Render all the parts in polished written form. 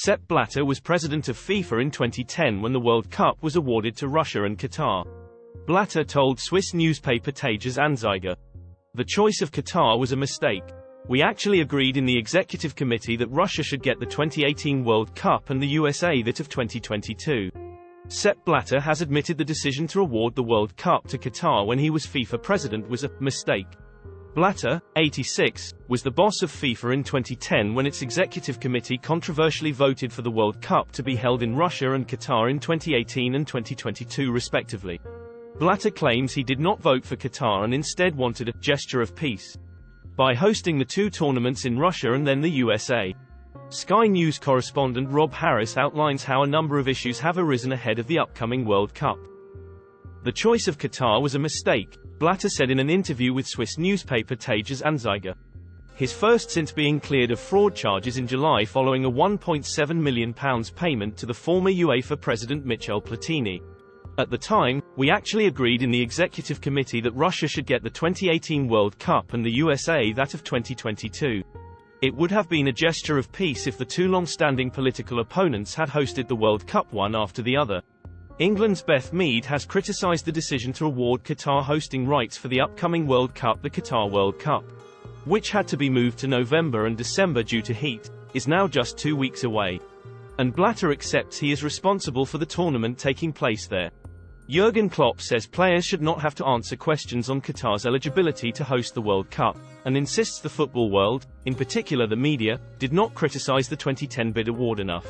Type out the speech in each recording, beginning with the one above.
Sepp Blatter was president of FIFA in 2010 when the World Cup was awarded to Russia and Qatar. Blatter told Swiss newspaper Tages-Anzeiger, "The choice of Qatar was a mistake. We actually agreed in the executive committee that Russia should get the 2018 World Cup and the USA that of 2022. Sepp Blatter has admitted the decision to award the World Cup to Qatar when he was FIFA president was a mistake. Blatter, 86, was the boss of FIFA in 2010 when its executive committee controversially voted for the World Cup to be held in Russia and Qatar in 2018 and 2022 respectively. Blatter claims he did not vote for Qatar and instead wanted a gesture of peace by hosting the two tournaments in Russia and then the USA. Sky News correspondent Rob Harris outlines how a number of issues have arisen ahead of the upcoming World Cup. The choice of Qatar was a mistake, Blatter said in an interview with Swiss newspaper Tages-Anzeiger. His first since being cleared of fraud charges in July following a £1.7 million payment to the former UEFA president Michel Platini. At the time, we actually agreed in the executive committee that Russia should get the 2018 World Cup and the USA that of 2022. It would have been a gesture of peace if the two long-standing political opponents had hosted the World Cup one after the other." England's Beth Mead has criticised the decision to award Qatar hosting rights for the upcoming World Cup. The Qatar World Cup, which had to be moved to November and December due to heat, is now just 2 weeks away. And Blatter accepts he is responsible for the tournament taking place there. Jurgen Klopp says players should not have to answer questions on Qatar's eligibility to host the World Cup, and insists the football world, in particular the media, did not criticise the 2010 bid award enough.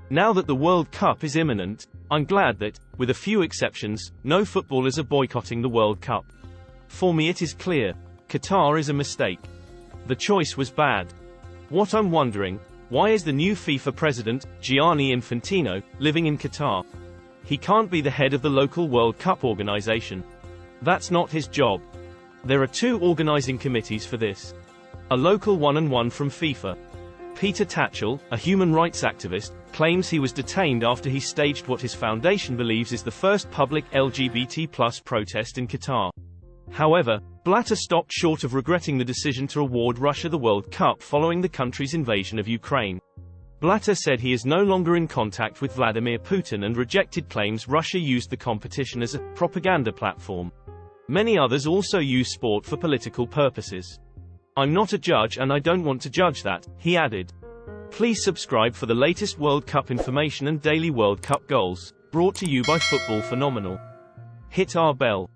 "Now that the World Cup is imminent, I'm glad that, with a few exceptions, no footballers are boycotting the World Cup. For me it is clear. Qatar is a mistake. The choice was bad. What I'm wondering, why is the new FIFA president, Gianni Infantino, living in Qatar? He can't be the head of the local World Cup organization. That's not his job. There are two organizing committees for this. A local one and one from FIFA." Peter Tatchell, a human rights activist, claims he was detained after he staged what his foundation believes is the first public LGBT+ protest in Qatar. However, Blatter stopped short of regretting the decision to award Russia the World Cup following the country's invasion of Ukraine. Blatter said he is no longer in contact with Vladimir Putin and rejected claims Russia used the competition as a propaganda platform. Many others also use sport for political purposes. "I'm not a judge and I don't want to judge that," he added. Please subscribe for the latest World Cup information and daily World Cup goals, brought to you by Football Phenomenal. Hit our bell.